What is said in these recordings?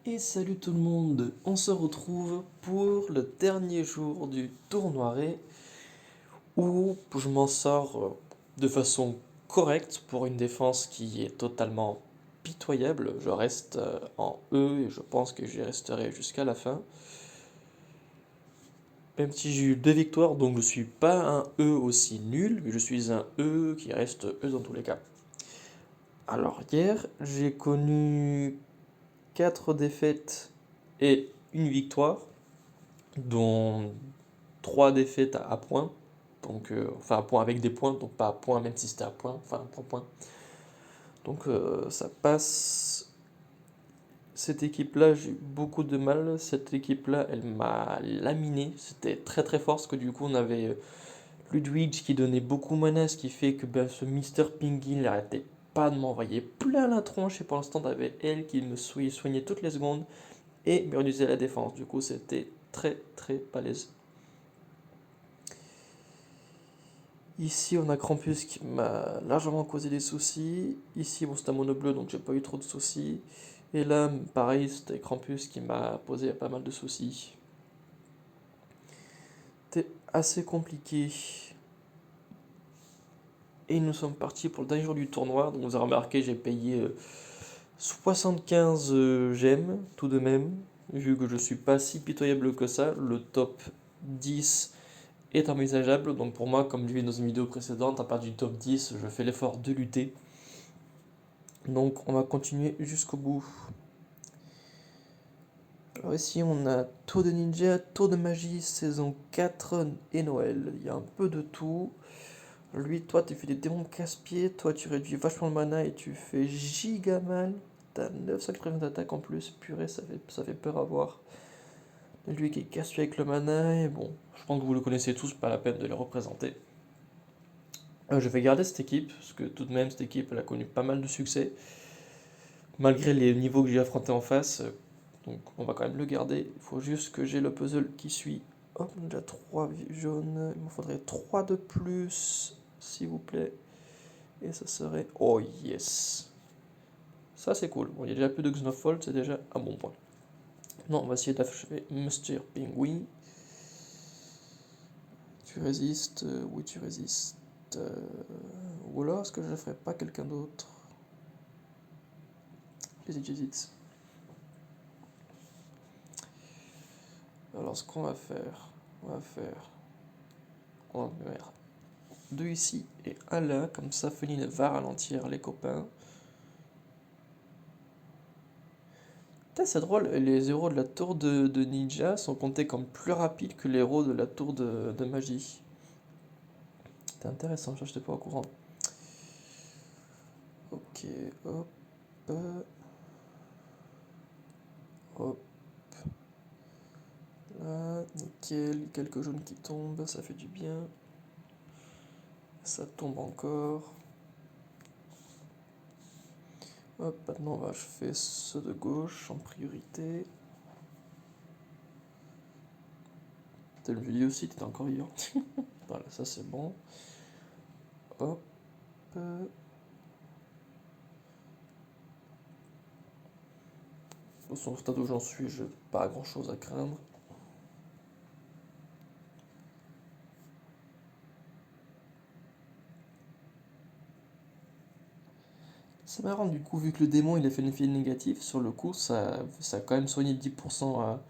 Et salut tout le monde, on se retrouve pour le dernier jour du tournoi où je m'en sors de façon correcte pour une défense qui est totalement pitoyable. Je reste en E et je pense que j'y resterai jusqu'à la fin. Même si j'ai eu deux victoires, donc je suis pas un E aussi nul, mais je suis un E qui reste E dans tous les cas. Alors hier, j'ai connu 4 défaites et une victoire, dont 3 défaites à points. Donc, enfin, à points avec des points, donc pas à points, même si c'était à points, enfin, pour points. Donc, ça passe. Cette équipe-là, j'ai eu beaucoup de mal. Cette équipe-là, elle m'a laminé. C'était très très fort, parce que du coup, on avait Ludwig qui donnait beaucoup de mana, ce qui fait que ben, ce Mister Pinguin n'arrêtait pas de m'envoyer plein la tronche. Et pour l'instant, t'avais elle qui me soignait toutes les secondes et me réduisait la défense. Du coup, c'était très très balèze. Ici, on a Krampus qui m'a largement causé des soucis. Ici, bon, c'était un mono bleu, donc j'ai pas eu trop de soucis. Et là, pareil, c'était Krampus qui m'a posé pas mal de soucis. C'était assez compliqué. Et nous sommes partis pour le dernier jour du tournoi. Donc, vous avez remarqué, j'ai payé 75 gemmes, tout de même. Vu que je suis pas si pitoyable que ça. Le top 10 est envisageable. Donc, pour moi, comme je l'ai dit dans une vidéo précédente, à partir du top 10, je fais l'effort de lutter. Donc on va continuer jusqu'au bout. Alors ici on a Tour de Ninja, Tour de Magie, saison 4 et Noël. Il y a un peu de tout. Lui, toi tu fais des démons casse-pieds, toi tu réduis vachement le mana et tu fais giga mal. T'as 980 d'attaque en plus, purée, ça fait peur à voir. Lui qui est casse-pied avec le mana, et bon, je pense que vous le connaissez tous, pas la peine de le représenter. Je vais garder cette équipe, parce que tout de même cette équipe elle a connu pas mal de succès. Malgré les niveaux que j'ai affrontés en face. Donc on va quand même le garder. Il faut juste que j'ai le puzzle qui suit. Hop, on a déjà 3 jaunes. Il me faudrait 3 de plus, s'il vous plaît. Et ça serait... Oh yes. Ça c'est cool. Bon, il y a déjà plus de Xenofold, c'est déjà un bon point. Non, on va essayer d'achever Mr. Penguin. Tu résistes, oui tu résistes. Ou alors est-ce que je ne ferais pas quelqu'un d'autre? J'hésite. Alors ce qu'on va faire, on va mettre 2 ici et un là, comme ça Feline va ralentir les copains. C'est drôle, les héros de la tour de ninja sont comptés comme plus rapides que les héros de la tour de magie. C'est intéressant, je n'étais pas au courant. Ok, hop, hop, là, nickel, quelques jaunes qui tombent, ça fait du bien. Ça tombe encore. Hop, maintenant on va achever ceux de gauche en priorité. T'as le milieu aussi, t'es encore vivant. Voilà, ça c'est bon. Hop. Au stade où j'en suis, je n'ai pas grand chose à craindre. C'est marrant du coup, vu que le démon il a fait l'effet négatif, sur le coup ça a quand même soigné 10% à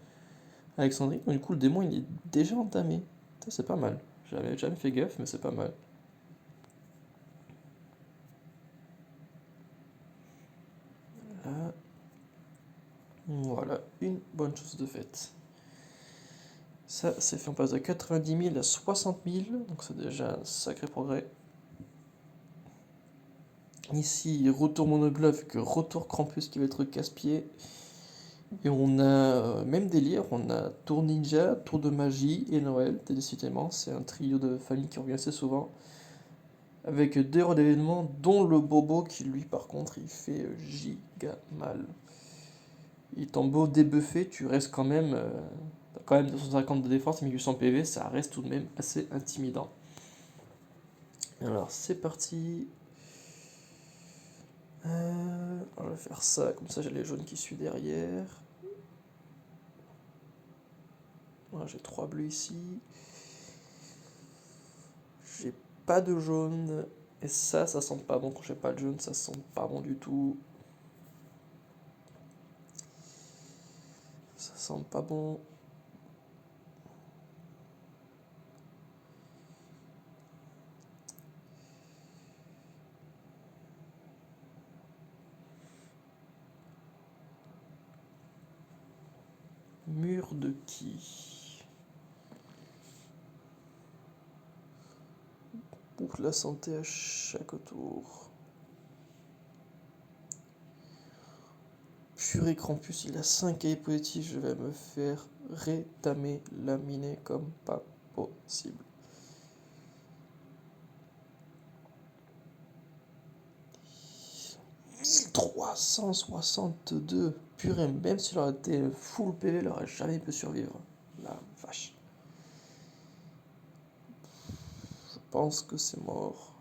Alexandrie. Donc, du coup, le démon il est déjà entamé. Ça, c'est pas mal. J'avais jamais fait gaffe, mais c'est pas mal. Là, voilà, une bonne chose de faite. Ça, c'est fait, on passe de 90 000 à 60 000, donc c'est déjà un sacré progrès. Ici, retour monobluff, que retour Krampus qui va être casse-pied. Et on a même délire, on a tour ninja, tour de magie et Noël, décidément, c'est un trio de famille qui revient assez souvent. Avec 2 héros d'événements, dont le Bobo qui lui par contre il fait giga mal. Il t'en beau débuffé, tu restes quand même. T'as quand même 250 de défense, 1800 PV, ça reste tout de même assez intimidant. Alors c'est parti. On va faire ça, comme ça j'ai les jaunes qui suivent derrière. Voilà, j'ai 3 bleus ici. J'ai pas de jaune. Et ça sent pas bon quand j'ai pas de jaune, ça sent pas bon du tout. Ça sent pas bon. Mur de qui? Pour la santé à chaque tour. Purée Krampus, il a 5 cahiers positifs, je vais me faire rétamer laminer comme pas possible. 1362. Purée, même s'il aurait été full PV, il aurait jamais pu survivre. La vache. Je pense que c'est mort.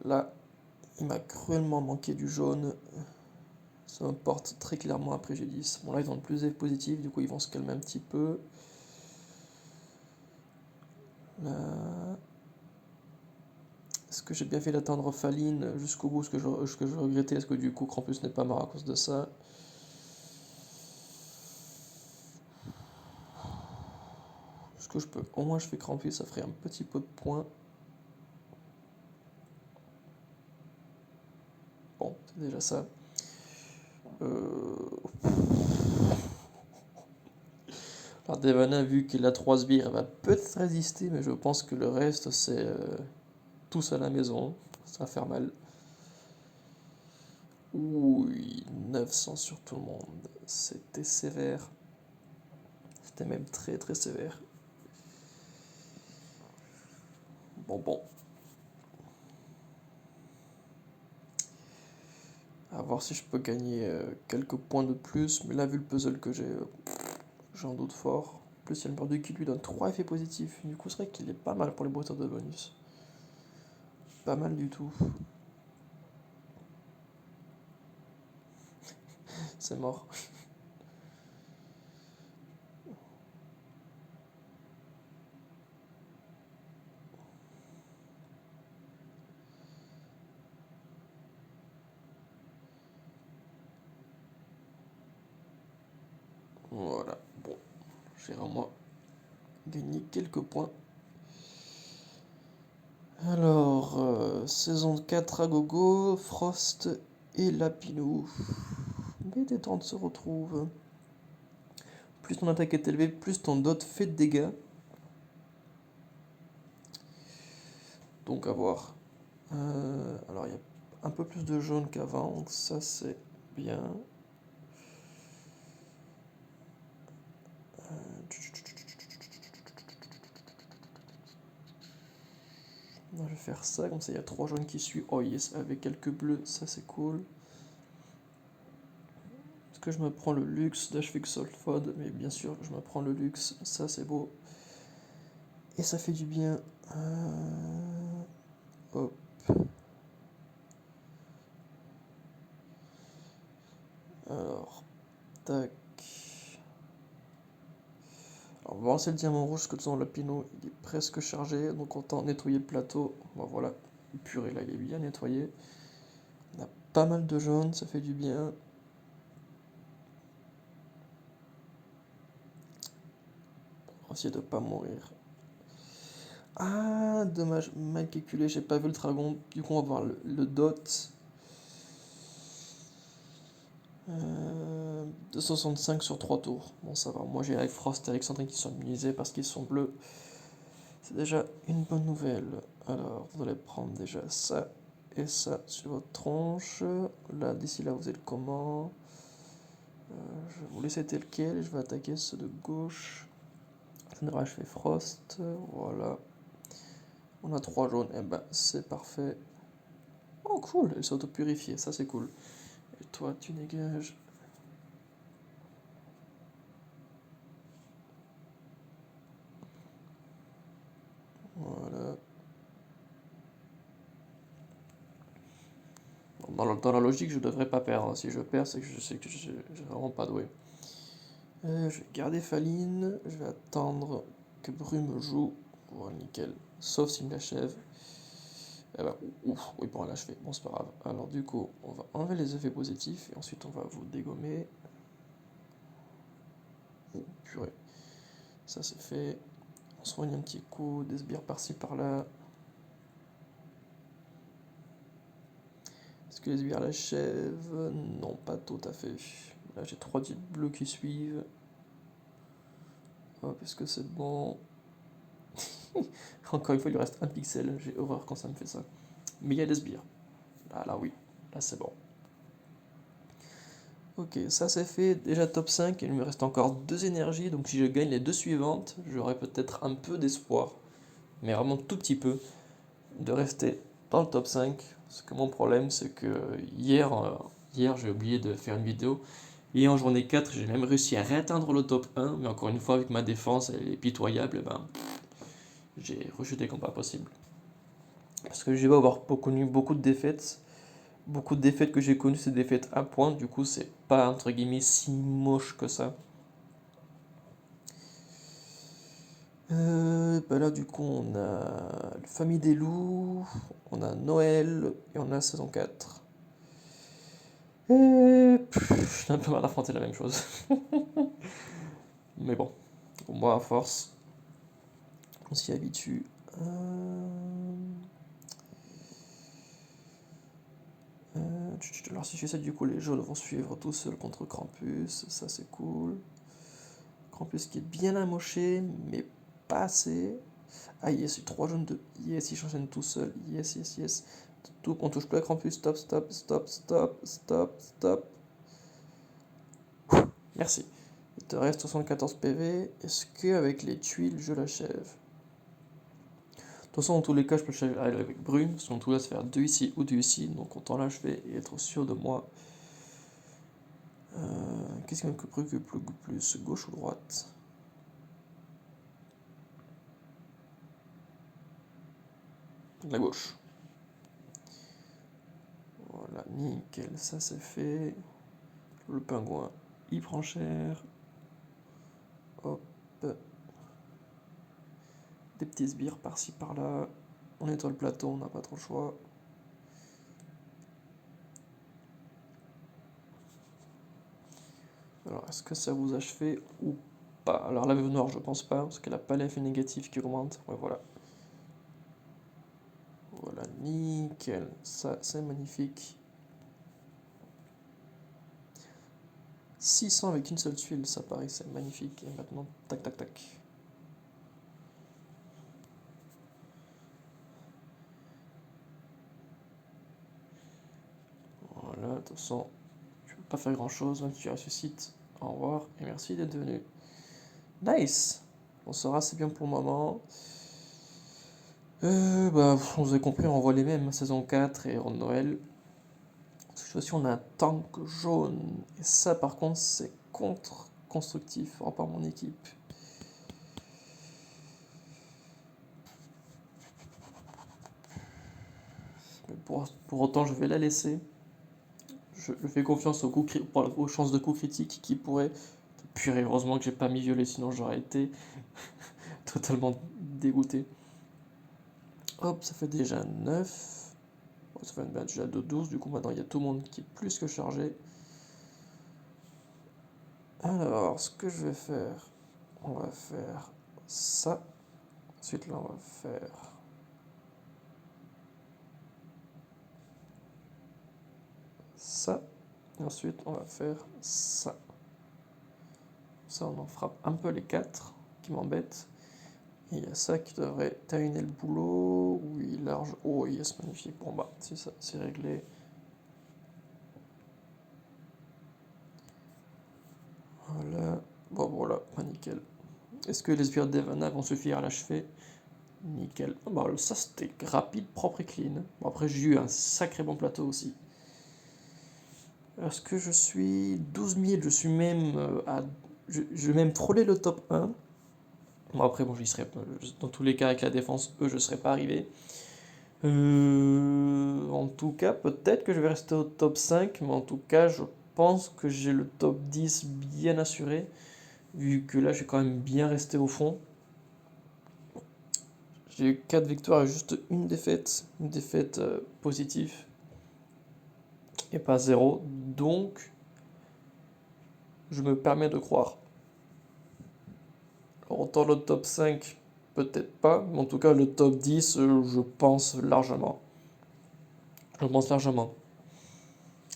Là, il m'a cruellement manqué du jaune. Ça me porte très clairement à préjudice. Bon, là, ils ont le plus F positif, du coup, ils vont se calmer un petit peu. Là. Est-ce que j'ai bien fait d'attendre Faline jusqu'au bout, ce que je regrettais, est-ce que du coup Krampus n'est pas mort à cause de ça? Est-ce que je peux? Au moins je fais Krampus, ça ferait un petit peu de points. Bon, c'est déjà ça. Euh... Alors Devana, vu qu'il a 3 sbires, elle va peut-être résister, mais je pense que le reste, c'est tous à la maison. Ça va faire mal. Oui, 900 sur tout le monde. C'était sévère. C'était même très très sévère. Bon. À voir si je peux gagner quelques points de plus. Mais là, vu le puzzle que j'ai, j'en doute fort. En plus, il y a le mordu qui lui donne 3 effets positifs. Du coup, c'est vrai qu'il est pas mal pour les boosters de bonus. Pas mal du tout. C'est mort. Voilà. Bon, j'ai vraiment gagné quelques points. Alors, saison 4 à gogo, Frost et Lapinou. Mais des temps se retrouvent. Plus ton attaque est élevée, plus ton dot fait de dégâts. Donc à voir. Alors il y a un peu plus de jaune qu'avant, donc ça c'est bien. Je vais faire ça, comme ça il y a 3 jaunes qui suivent. Oh yes, avec quelques bleus, ça c'est cool. Est-ce que je me prends le luxe d'Ashvik Solfod? Mais bien sûr, je me prends le luxe, ça c'est beau. Et ça fait du bien. Hop. Alors, tac. Alors, on va lancer le diamant rouge, parce que de toute façon, le pinot, il est presque chargé. Donc, autant nettoyer le plateau. Bon, voilà. Purée, là, il est bien nettoyé. On a pas mal de jaune, ça fait du bien. On va essayer de pas mourir. Ah, dommage, mal calculé, j'ai pas vu le dragon. Du coup, on va voir le dot. 265 sur 3 tours. Bon, ça va. Moi, j'ai avec Frost et Alexandrine qui sont immunisés parce qu'ils sont bleus. C'est déjà une bonne nouvelle. Alors, vous allez prendre déjà ça et ça sur votre tronche. Là, d'ici là, vous êtes comment? Je vais vous laisser tel quel et je vais attaquer ceux de gauche. En général, je fais Frost. Voilà. On a 3 jaunes. Et ben, c'est parfait. Oh, cool, elle s'est auto-purifiée. Ça, c'est cool. Et toi, tu dégages. Voilà. Dans la logique, je devrais pas perdre. Si je perds, c'est que je sais que je j'ai vraiment pas doué. Je vais garder Faline. Je vais attendre que Brume joue. Voilà, nickel. Sauf s'il me l'achève. Eh ben, ouf, oui, pour l'achever. Bon, c'est pas grave. Alors, du coup, on va enlever les effets positifs et ensuite on va vous dégommer. Oh, purée. Ça, c'est fait. On soigne un petit coup, des sbires par-ci par-là. Est-ce que les sbires l'achèvent? Non, pas tout à fait. Là, j'ai 3 types bleus qui suivent. Hop, est-ce que c'est bon? Encore une fois, il lui reste un pixel. J'ai horreur quand ça me fait ça. Mais il y a des sbires. Ah là, oui. Là, c'est bon. Ok, ça c'est fait. Déjà top 5. Il me reste encore 2 énergies. Donc, si je gagne les 2 suivantes, j'aurai peut-être un peu d'espoir. Mais vraiment tout petit peu. De rester dans le top 5. Parce que mon problème, c'est que hier j'ai oublié de faire une vidéo. Et en journée 4, j'ai même réussi à réatteindre le top 1. Mais encore une fois, avec ma défense, elle est pitoyable. Et ben, j'ai rechuté comme pas possible. Parce que j'ai beau avoir connu beaucoup de défaites. Beaucoup de défaites que j'ai connues, c'est des défaites à point. Du coup, c'est pas entre guillemets si moche que ça. Bah là, du coup, on a la Famille des loups, on a Noël et on a saison 4. J'ai un peu mal affronter la même chose. Mais bon, pour moi, à force, on s'y habitue. Alors, si je fais ça, du coup, les jaunes vont suivre tout seuls contre Krampus. Ça, c'est cool. Krampus qui est bien amoché, mais pas assez. Ah yes, il y a 3 jaunes de... Yes, il s'enchaîne tout seul. Yes, yes, yes. Tout, on touche plus à Krampus. Stop, stop, stop, stop, stop, stop. Merci. Il te reste 74 PV. Est-ce que avec les tuiles, je l'achève? De toute façon, dans tous les cas, je peux l'achever avec Brune. Parce qu'en tout cas, ça faire 2 ici ou 2 ici. Donc autant l'achever et être sûr de moi. Qu'est-ce qui me préoccupe le plus? Gauche ou droite? La gauche. Voilà, nickel, ça c'est fait. Le pingouin, il prend cher. Hop. Des petits sbires par-ci par-là. On nettoie le plateau, on n'a pas trop le choix. Alors, est-ce que ça vous a achevé ou pas? Alors, la veuve noire, je pense pas, parce qu'elle n'a pas l'effet négatif qui augmente. Ouais, voilà. Voilà, nickel. Ça, c'est magnifique. 600 avec une seule tuile, ça paraît, c'est magnifique. Et maintenant, tac, tac, tac. Voilà, de toute façon, je ne peux pas faire grand-chose, même si tu ressuscites. Au revoir et merci d'être venu. Nice! On saura, c'est bien pour le moment. Bah, vous avez compris, on voit les mêmes, saison 4 et Ronde Noël. Cette fois-ci, on a un tank jaune. Et ça, par contre, c'est contre-constructif, par rapport à mon équipe. Mais pour autant, je vais la laisser. Je fais confiance aux chances de coup critique qui pourraient. Purée, heureusement que j'ai pas mis violet, sinon j'aurais été totalement dégoûté. Hop, ça fait déjà 9. Bon, ça fait déjà de 12. Du coup, maintenant, il y a tout le monde qui est plus que chargé. Alors, ce que je vais faire, on va faire ça. Ensuite, là, on va faire ça. Et ensuite, on va faire ça. Ça, on en frappe un peu les 4 qui m'embêtent. Et il y a ça qui devrait terminer le boulot. Oui, large. Oh, yes, magnifique. Bon, bah, si ça, c'est réglé. Voilà. Bon, voilà, pas nickel. Est-ce que les sbires d'Evana vont suffire à l'achever? Nickel. Ah bah, ça, c'était rapide, propre et clean. Bon, après, j'ai eu un sacré bon plateau aussi. Est-ce que je suis 12 000? Je suis même à. Je vais même frôler le top 1. Bon, après, bon, j'y serai. Dans tous les cas, avec la défense, eux, je ne serais pas arrivé. En tout cas, peut-être que je vais rester au top 5, mais en tout cas, je pense que j'ai le top 10 bien assuré, vu que là, j'ai quand même bien resté au fond. J'ai eu 4 victoires et juste une défaite positive, et pas zéro, donc je me permets de croire. Alors, autant le top 5, peut-être pas, mais en tout cas, le top 10, je pense largement. Je pense largement.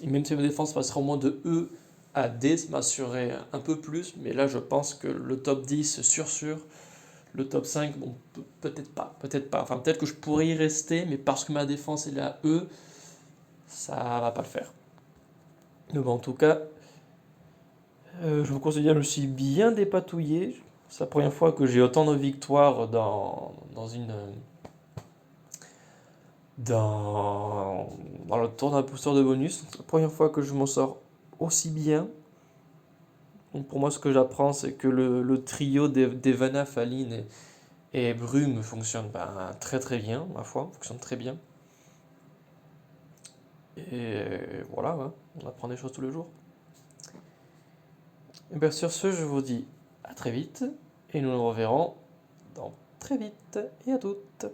Et même si ma défense passerait au moins de E à D, ça m'assurerait un peu plus. Mais là, je pense que le top 10, sûr. Le top 5, bon, peut-être pas. Peut-être pas. Enfin, peut-être que je pourrais y rester, mais parce que ma défense est à E, ça va pas le faire. Mais bon, en tout cas, je me considère que je me suis bien dépatouillé. C'est la première fois que j'ai autant de victoires dans, dans le tour d'un booster de bonus. C'est la première fois que je m'en sors aussi bien. Donc pour moi, ce que j'apprends, c'est que le trio d'Evana, Faline et Brume fonctionne très très bien, ma foi, fonctionne très bien. Et voilà, hein, on apprend des choses tous les jours. Et bien sur ce, je vous dis à très vite, et nous nous reverrons dans très vite, et à toutes.